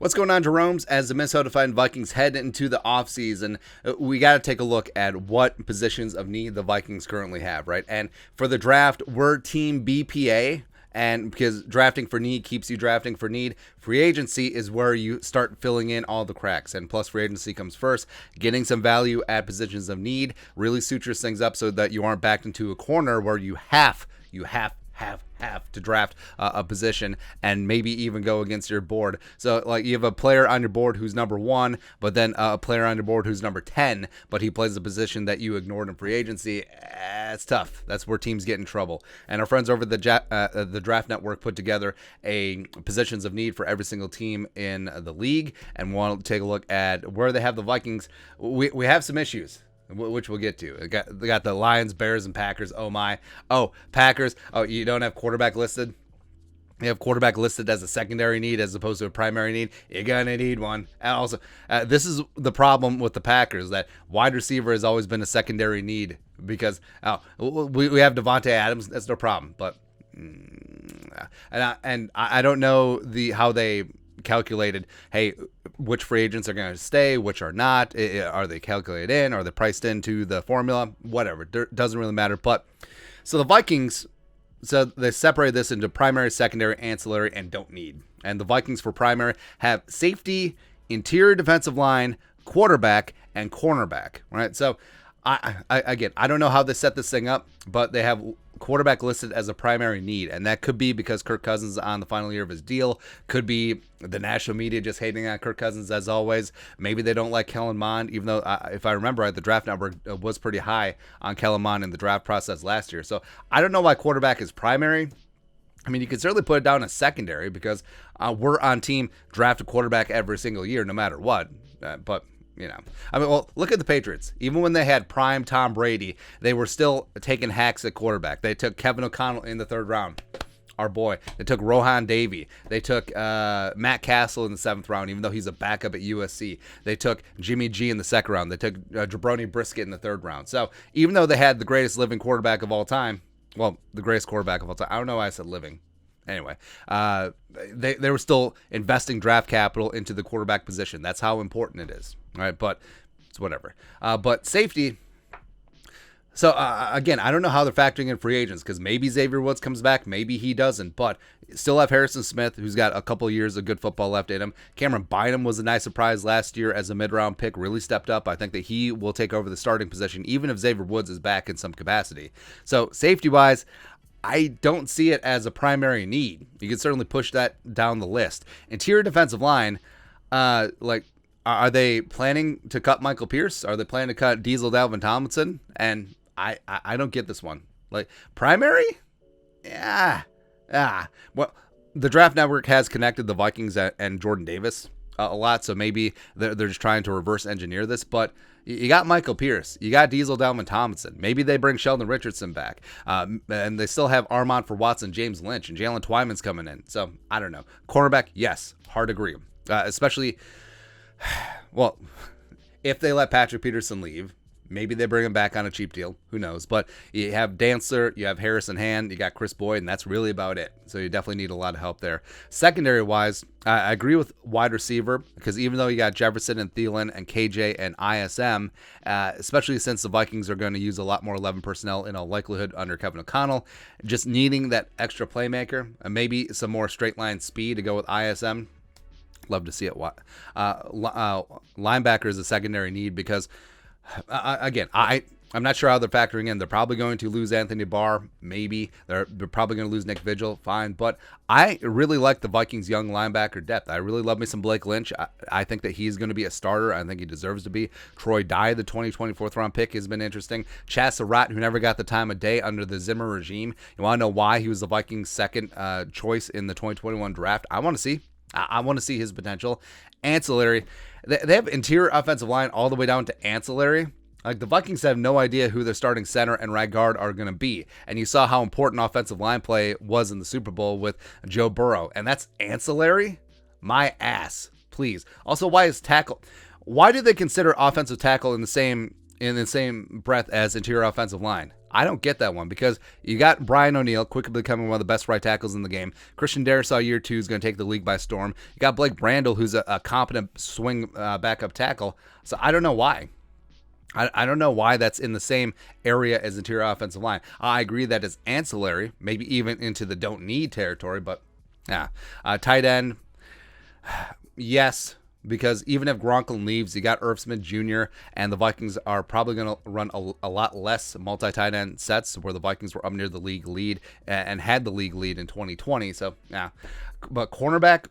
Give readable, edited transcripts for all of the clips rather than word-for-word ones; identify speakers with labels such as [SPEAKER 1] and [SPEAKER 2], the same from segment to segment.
[SPEAKER 1] What's going on, Jerome's? As the Minnesota Vikings head into the offseason, we got to take a look at what positions of need the Vikings currently have, right? And for the draft, we're Team BPA. And because drafting for need keeps you drafting for need, free agency is where you start filling in all the cracks. And plus, free agency comes first. Getting some value at positions of need really sutures things up so that you aren't backed into a corner where you have to draft a position and maybe even go against your board. So like you have a player on your board who's number 1, but then a player on your board who's number 10, but he plays a position that you ignored in free agency. It's tough. That's where teams get in trouble. And our friends over the Draft Network put together a positions of need for every single team in the league, and want to take a look at where they have the Vikings. We have some issues, which we'll get to. They got the Lions, Bears, and Packers. Oh my. Oh, Packers. Oh, you don't have quarterback listed? You have quarterback listed as a secondary need as opposed to a primary need. You're going to need one. And also, this is the problem with the Packers, that wide receiver has always been a secondary need because we have Devontae Adams. That's no problem. But I don't know how they calculated, hey, which free agents are going to stay, which are not. Are they calculated in? Are they priced into the formula? Whatever. It doesn't really matter. But so the Vikings, so they separated this into primary, secondary, ancillary, and don't need. And the Vikings for primary have safety, interior defensive line, quarterback, and cornerback. Right. So I don't know how they set this thing up, but they have quarterback listed as a primary need, and that could be because Kirk Cousins is on the final year of his deal. Could be the national media just hating on Kirk Cousins as always. Maybe they don't like Kellen Mond, even though if I remember right, the draft number was pretty high on Kellen Mond in the draft process last year. So I don't know why quarterback is primary. I mean, you can certainly put it down as secondary because we're on team draft a quarterback every single year, no matter what. But you know, I mean, well, look at the Patriots. Even when they had prime Tom Brady, they were still taking hacks at quarterback. They took Kevin O'Connell in the 3rd round, our boy. They took Rohan Davey. They took Matt Castle in the 7th round, even though he's a backup at USC. They took Jimmy G in the 2nd round. They took Jabroni Brisket in the 3rd round. So even though they had the greatest living quarterback of all time, well, the greatest quarterback of all time, I don't know why I said living. Anyway, they were still investing draft capital into the quarterback position. That's how important it is. All right, but it's whatever. But safety. So again, I don't know how they're factoring in free agents because maybe Xavier Woods comes back, maybe he doesn't. But still have Harrison Smith, who's got a couple years of good football left in him. Cameron Bynum was a nice surprise last year as a mid-round pick, really stepped up. I think that he will take over the starting position, even if Xavier Woods is back in some capacity. So safety-wise, I don't see it as a primary need. You can certainly push that down the list. Interior defensive line, are they planning to cut Michael Pierce? Are they planning to cut Diesel Dalvin Tomlinson? And I don't get this one. Like, primary? Yeah. Well, the Draft Network has connected the Vikings and Jordan Davis a lot, so maybe they're just trying to reverse engineer this, but you got Michael Pierce, you got Diesel Dalvin Tomlinson, maybe they bring Sheldon Richardson back, and they still have Armand for Watson, James Lynch, and Jalen Twyman's coming in, so I don't know. Cornerback, yes, hard to agree, especially, well, if they let Patrick Peterson leave. Maybe they bring him back on a cheap deal. Who knows? But you have Dantzler, you have Harrison Hand, you got Chris Boyd, and that's really about it. So you definitely need a lot of help there. Secondary-wise, I agree with wide receiver because even though you got Jefferson and Thielen and KJ and ISM, especially since the Vikings are going to use a lot more 11 personnel in all likelihood under Kevin O'Connell, just needing that extra playmaker and maybe some more straight-line speed to go with ISM. Love to see it. Linebacker is a secondary need because again, I'm not sure how they're factoring in. They're probably going to lose Anthony Barr. Maybe. They're probably going to lose Nick Vigil. Fine. But I really like the Vikings' young linebacker depth. I really love me some Blake Lynch. I think that he's going to be a starter. I think he deserves to be. Troy Dye, the 2024 round pick, has been interesting. Chaz Surratt, who never got the time of day under the Zimmer regime. You want to know why he was the Vikings' second choice in the 2021 draft? I want to see. I want to see his potential. Ancillary. They have interior offensive line all the way down to ancillary. Like, the Vikings have no idea who their starting center and right guard are going to be. And you saw how important offensive line play was in the Super Bowl with Joe Burrow. And that's ancillary? My ass. Please. Also, why is tackle? Why do they consider offensive tackle in the same breath as interior offensive line? I don't get that one because you got Brian O'Neill quickly becoming one of the best right tackles in the game. Christian Darrisaw year 2 is going to take the league by storm. You got Blake Brandel, who's a competent swing backup tackle. So I don't know why. I don't know why that's in the same area as interior offensive line. I agree that it's ancillary, maybe even into the don't need territory, but yeah. Tight end, yes, because even if Gronklin leaves, you got Irv Smith Jr., and the Vikings are probably going to run a lot less multi-tight end sets, where the Vikings were up near the league lead and had the league lead in 2020. So, yeah. But cornerback,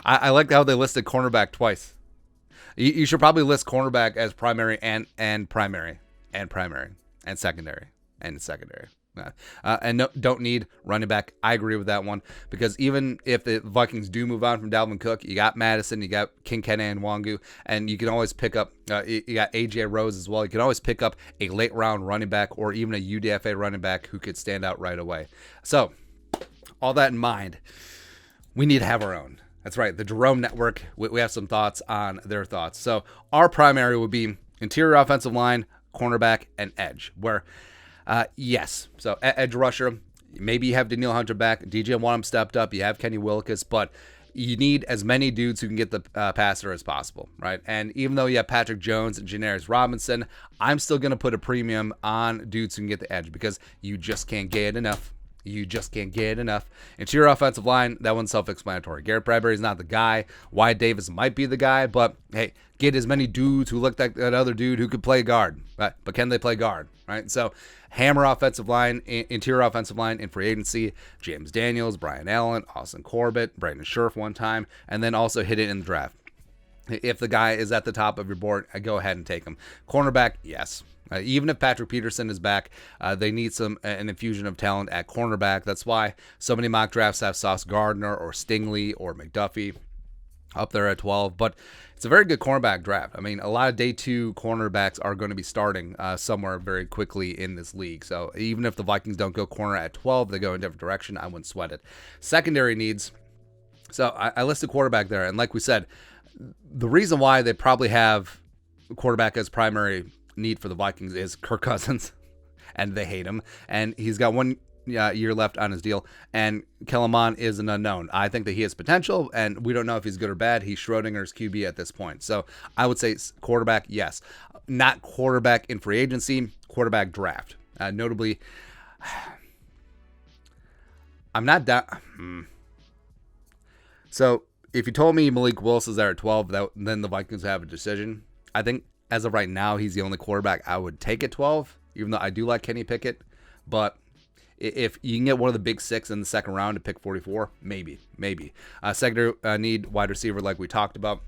[SPEAKER 1] I like how they listed cornerback twice. You should probably list cornerback as primary and primary and primary and secondary and secondary. And don't need running back. I agree with that one because even if the Vikings do move on from Dalvin Cook, you got Madison, you got Kinkenna and Wangu, and you can always pick up, you got AJ Rose as well. You can always pick up a late round running back or even a UDFA running back who could stand out right away. So all that in mind, we need to have our own. That's right. The Jerome Network, we have some thoughts on their thoughts. So our primary would be interior offensive line, cornerback, and edge, where, yes. So edge rusher, maybe you have Danielle Hunter back. DJ Wanham stepped up. You have Kenny Willekes, but you need as many dudes who can get the passer as possible, right? And even though you have Patrick Jones and Janarius Robinson, I'm still going to put a premium on dudes who can get the edge because you just can't get enough. You just can't get enough. Interior offensive line, that one's self-explanatory. Garrett Bradbury's not the guy. Wyatt Davis might be the guy, but hey, get as many dudes who look like that other dude who could play guard, right? But can they play guard, right? So hammer offensive line, interior offensive line in free agency, James Daniels, Brian Allen, Austin Corbett, Brandon Scherf one time, and then also hit it in the draft. If the guy is at the top of your board, I go ahead and take him. Cornerback, yes. Even if Patrick Peterson is back, they need an infusion of talent at cornerback. That's why so many mock drafts have Sauce Gardner or Stingley or McDuffie up there at 12. But it's a very good cornerback draft. I mean, a lot of day 2 cornerbacks are going to be starting somewhere very quickly in this league. So even if the Vikings don't go corner at 12, they go in a different direction, I wouldn't sweat it. Secondary needs. So I listed quarterback there. And like we said, the reason why they probably have quarterback as primary need for the Vikings is Kirk Cousins, and they hate him, and he's got 1 year left on his deal, and Kellen Mond is an unknown. I think that he has potential, and we don't know if he's good or bad. He's Schrodinger's QB at this point. So I would say quarterback, yes. Not quarterback in free agency, quarterback draft. Notably, I'm not down. So if you told me Malik Willis is there at 12, then the Vikings have a decision. I think as of right now, he's the only quarterback I would take at 12, even though I do like Kenny Pickett. But if you can get one of the big 6 in the second round to pick 44, maybe. Secondary need wide receiver like we talked about.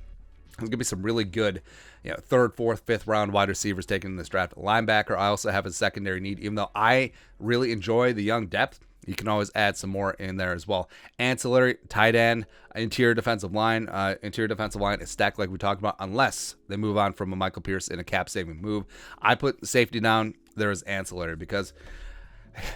[SPEAKER 1] There's going to be some really good 3rd, 4th, 5th round wide receivers taken in this draft. Linebacker, I also have a secondary need. Even though I really enjoy the young depth, you can always add some more in there as well. Ancillary, tight end, interior defensive line. Interior defensive line is stacked like we talked about, unless they move on from a Michael Pierce in a cap-saving move. I put safety down there as ancillary because,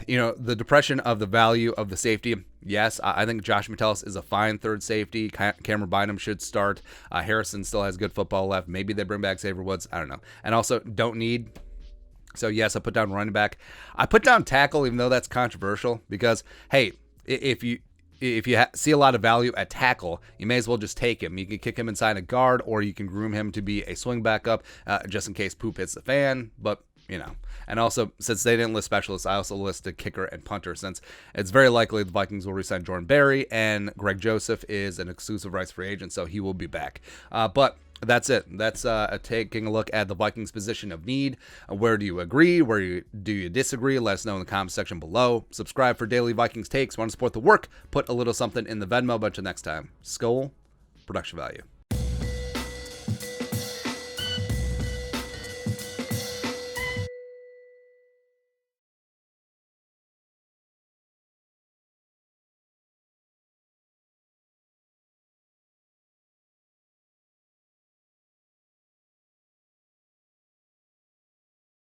[SPEAKER 1] the depression of the value of the safety. Yes, I think Josh Metellus is a fine third safety. Cameron Bynum should start. Harrison still has good football left. Maybe they bring back Xavier Woods. I don't know. And also, don't need. So, yes, I put down running back. I put down tackle, even though that's controversial, because, hey, if you see a lot of value at tackle, you may as well just take him. You can kick him inside a guard, or you can groom him to be a swing backup just in case poop hits the fan. But, and also, since they didn't list specialists, I also listed kicker and punter, since it's very likely the Vikings will re-sign Jordan Berry, and Greg Joseph is an exclusive rights free agent, so he will be back. But that's it. That's taking a look at the Vikings position of need. Where do you agree? Where do you disagree? Let us know in the comment section below. Subscribe for daily Vikings takes. Want to support the work? Put a little something in the Venmo. But until next time, Skol, production value.